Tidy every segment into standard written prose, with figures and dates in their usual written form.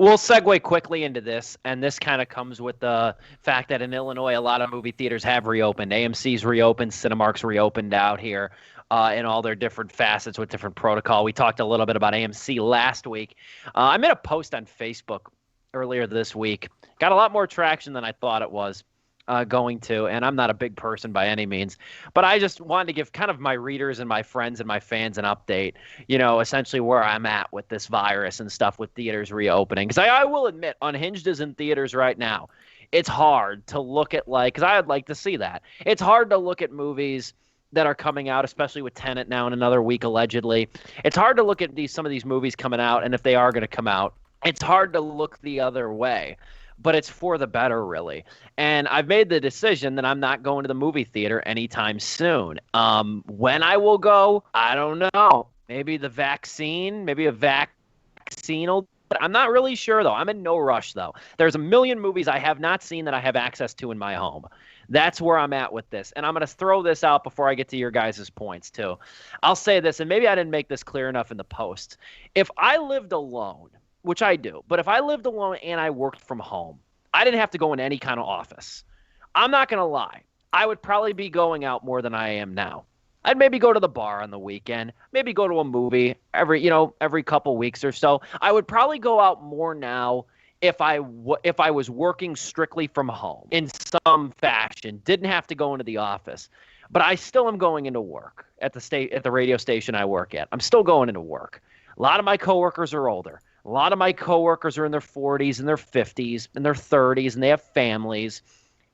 We'll segue quickly into this, and this kind of comes with the fact that in Illinois, a lot of movie theaters have reopened. AMC's reopened, Cinemark's reopened out here in all their different facets with different protocol. We talked a little bit about AMC last week. I made a post on Facebook earlier this week. Got a lot more traction than I thought it was going to, and I'm not a big person by any means, but I just wanted to give kind of my readers and my friends and my fans an update, essentially where I'm at with this virus and stuff with theaters reopening. Because I will admit, Unhinged is in theaters right now. It's hard to look at, because I'd like to see that. It's hard to look at movies that are coming out, especially with Tenet now in another week, allegedly. It's hard to look at some of these movies coming out, and if they are going to come out, it's hard to look the other way. But it's for the better, really. And I've made the decision that I'm not going to the movie theater anytime soon. When I will go, I don't know. Maybe a vaccine will. But I'm not really sure, though. I'm in no rush, though. There's a million movies I have not seen that I have access to in my home. That's where I'm at with this. And I'm going to throw this out before I get to your guys' points, too. I'll say this, and maybe I didn't make this clear enough in the post. If I lived alone, which I do, but if I lived alone and I worked from home, I didn't have to go in any kind of office. I'm not going to lie. I would probably be going out more than I am now. I'd maybe go to the bar on the weekend, maybe go to a movie every couple weeks or so. I would probably go out more now if I was working strictly from home in some fashion, didn't have to go into the office. But I still am going into work at the radio station I work at. I'm still going into work. A lot of my coworkers are older. A lot of my coworkers are in their 40s and their 50s and their 30s, and they have families,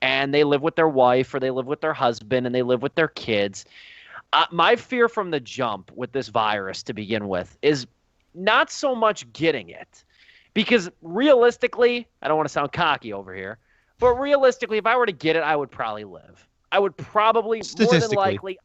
and they live with their wife or they live with their husband and they live with their kids. My fear from the jump with this virus to begin with is not so much getting it, because realistically, I don't want to sound cocky over here, but realistically, if I were to get it, I would probably live. I would probably more than likely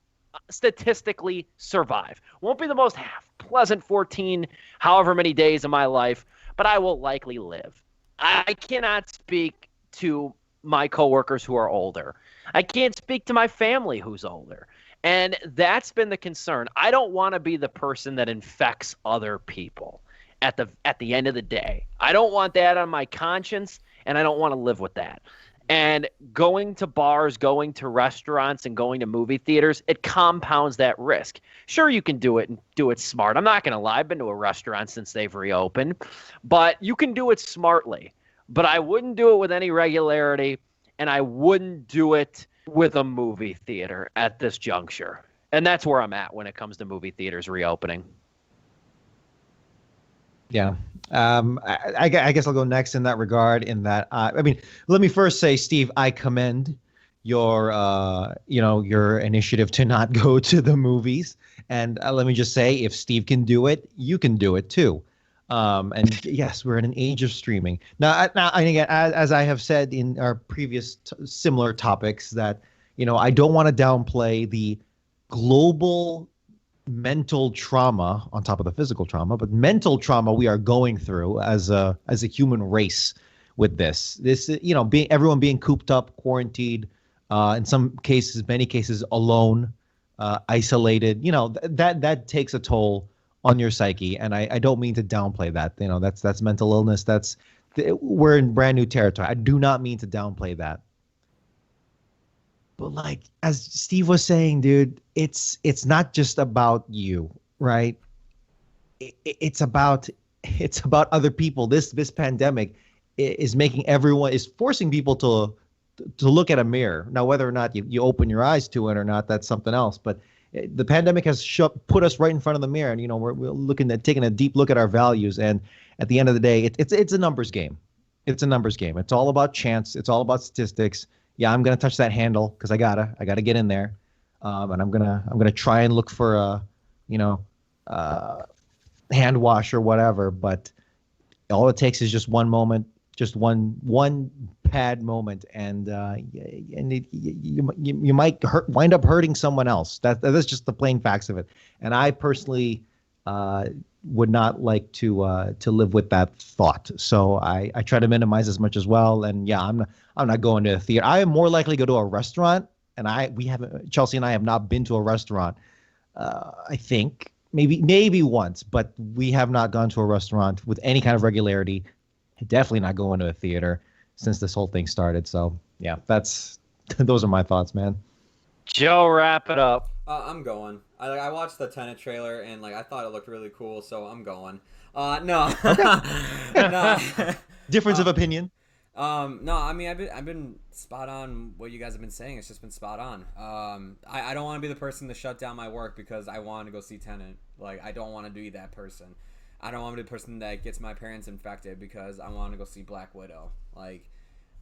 statistically survive. Won't be the most pleasant 14 however many days of my life, but I will likely live. I cannot speak to my coworkers who are older. I can't speak to my family who's older. And that's been the concern. I don't want to be the person that infects other people at the end of the day. I don't want that on my conscience, and I don't want to live with that. And going to bars, going to restaurants, and going to movie theaters, it compounds that risk. Sure, you can do it and do it smart. I'm not going to lie. I've been to a restaurant since they've reopened. But you can do it smartly. But I wouldn't do it with any regularity, and I wouldn't do it with a movie theater at this juncture. And that's where I'm at when it comes to movie theaters reopening. Yeah. I guess I'll go next in that regard, in that, let me first say, Steve, I commend your initiative to not go to the movies. And let me just say, if Steve can do it, you can do it too. And yes, we're in an age of streaming. Now, and again, as I have said in our previous similar topics, that, I don't want to downplay the global mental trauma on top of the physical trauma, but mental trauma we are going through as a human race with this, everyone being cooped up, quarantined, in some cases, many cases alone, isolated, that takes a toll on your psyche. And I don't mean to downplay that, that's mental illness. We're in brand new territory. I do not mean to downplay that. But like, as Steve was saying, dude, it's not just about you, right? It's about other people. This pandemic is forcing people to look at a mirror. Now, whether or not you open your eyes to it or not, that's something else. But the pandemic has put us right in front of the mirror, and we're looking at taking a deep look at our values. And at the end of the day, it's a numbers game. It's a numbers game. It's all about chance. It's all about statistics. Yeah, I'm gonna touch that handle because I gotta get in there, and I'm gonna try and look for hand wash or whatever. But all it takes is just one moment, just one bad moment, and you might wind up hurting someone else. That's just the plain facts of it. And I personally would not like to live with that thought. So I try to minimize as much as well. And yeah, I'm not going to a theater. I am more likely to go to a restaurant. And Chelsea and I have not been to a restaurant. I think maybe once, but we have not gone to a restaurant with any kind of regularity Definitely not going to a theater since this whole thing started. So yeah, that's those are my thoughts, man. Joe, wrap it up. I'm going. I watched the Tenet trailer and like I thought it looked really cool, so I'm going. No, Okay. no. Difference of opinion. No, I mean I've been spot on what you guys have been saying. It's just been spot on. I don't want to be the person to shut down my work because I want to go see Tenet. Like I don't want to be that person. I don't want to be the person that gets my parents infected because I want to go see Black Widow. Like,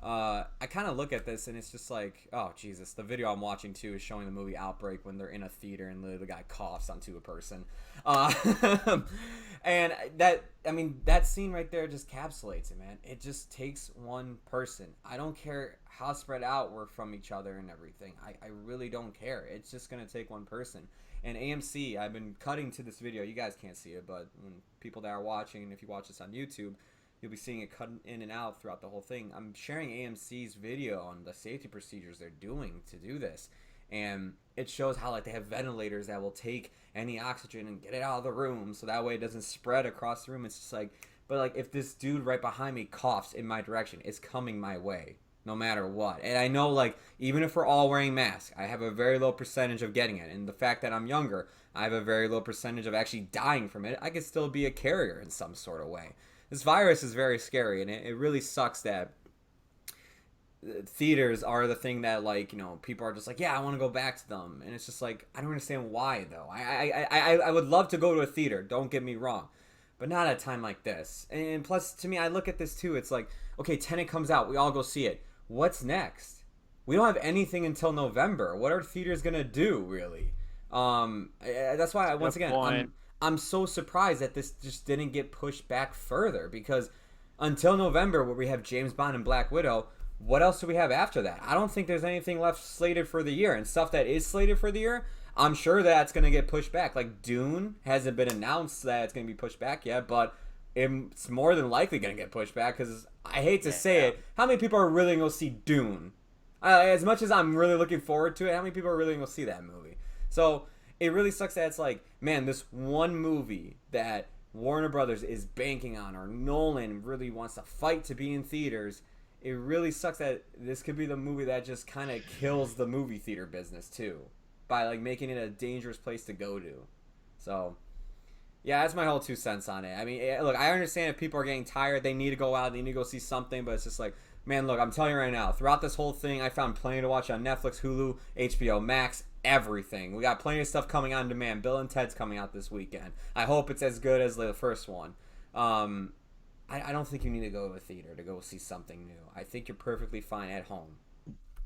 I kind of look at this and it's just like, oh Jesus, the video I'm watching too is showing the movie Outbreak when they're in a theater and the guy coughs onto a person. And that scene right there just encapsulates it, man. It just takes one person. I don't care how spread out we're from each other and everything. I really don't care. It's just going to take one person. And AMC, I've been cutting to this video. You guys can't see it, but when people that are watching, if you watch this on YouTube, you'll be seeing it cut in and out throughout the whole thing. I'm sharing AMC's video on the safety procedures they're doing to do this. And it shows how like they have ventilators that will take any oxygen and get it out of the room so that way it doesn't spread across the room. It's just like, but like if this dude right behind me coughs in my direction, it's coming my way no matter what. And I know like even if we're all wearing masks, I have a very low percentage of getting it. And the fact that I'm younger, I have a very low percentage of actually dying from it. I could still be a carrier in some sort of way. This virus is very scary, and it really sucks that theaters are the thing that like, you know, people are just like, yeah, I want to go back to them. And it's just like, I don't understand why though. I would love to go to a theater, don't get me wrong, but not at a time like this. And plus to me, I look at this too, it's like, okay, Tenet comes out, we all go see it. What's next? We don't have anything until November. What are theaters gonna do really? That's why once again I'm so surprised that this just didn't get pushed back further, because until November where we have James Bond and Black Widow, what else do we have after that? I don't think there's anything left slated for the year. And stuff that is slated for the year, I'm sure that's going to get pushed back. Like Dune hasn't been announced that it's going to be pushed back yet, but it's more than likely going to get pushed back because I hate to say it, how many people are really going to see Dune? As much as I'm really looking forward to it, how many people are really going to see that movie? So it really sucks that it's like, man, this one movie that Warner Brothers is banking on, or Nolan really wants to fight to be in theaters. It really sucks that this could be the movie that just kind of kills the movie theater business too, by like making it a dangerous place to go to. So, yeah, that's my whole 2 cents on it. I mean, look, I understand if people are getting tired, they need to go out, they need to go see something, but it's just like, man, look, I'm telling you right now, throughout this whole thing, I found plenty to watch on Netflix, Hulu, HBO Max, everything. We got plenty of stuff coming on demand. Bill and Ted's coming out this weekend. I hope it's as good as the first one. I don't think you need to go to a theater to go see something new. I think you're perfectly fine at home.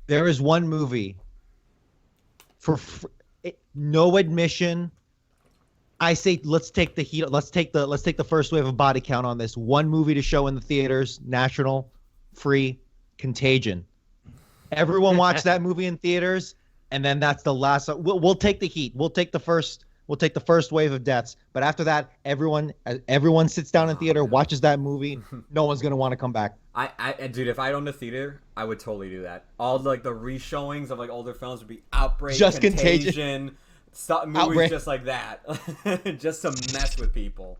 There is one movie for no admission. I say let's take the heat. Let's take the first wave of body count on this. One movie to show in the theaters, national, free, Contagion. Everyone watch that movie in theaters, and then that's the last. We'll take the heat. We'll take the first wave of deaths. But after that, everyone sits down in theater, watches that movie. No one's gonna want to come back. Dude, if I owned a theater, I would totally do that. All like the re-showings of like older films would be Outbreak, just Contagion, movies just like that, just to mess with people.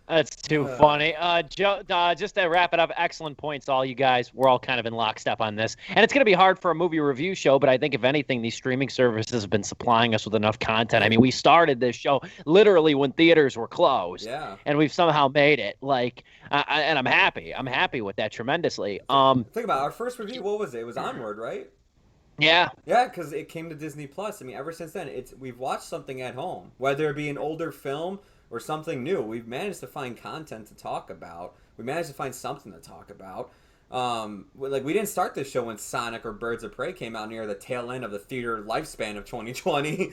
That's too funny. Joe, just to wrap it up, excellent points, all you guys. We're all kind of in lockstep on this. And it's going to be hard for a movie review show, but I think if anything, these streaming services have been supplying us with enough content. I mean, we started this show literally when theaters were closed. Yeah. And we've somehow made it. Like, and I'm happy. I'm happy with that tremendously. Think about it. Our first review, what was it? It was Onward, right? Yeah. Yeah, because it came to Disney Plus. I mean, ever since then, we've watched something at home, whether it be an older film or something new. We've managed to find content to talk about. We managed to find something to talk about. Like we didn't start this show when Sonic or Birds of Prey came out near the tail end of the theater lifespan of 2020.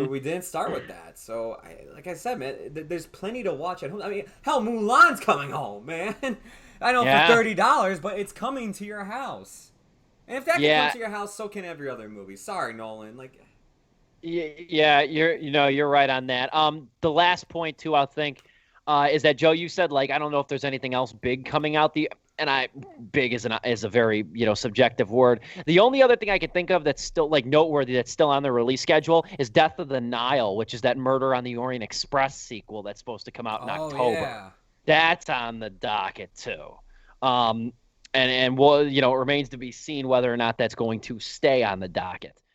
We didn't start with that. So, like I said, man, there's plenty to watch at home. I mean, hell, Mulan's coming home, man. I know for $30, but it's coming to your house. And if that can come to your house, so can every other movie. Sorry, Nolan. Like. Yeah, you're right on that. The last point too, I think, is that Joe, you said like I don't know if there's anything else big coming out. Big is a very subjective word. The only other thing I can think of that's still like noteworthy that's still on the release schedule is Death of the Nile, which is that Murder on the Orient Express sequel that's supposed to come out in October. Yeah. That's on the docket too. Um, and well, it remains to be seen whether or not that's going to stay on the docket.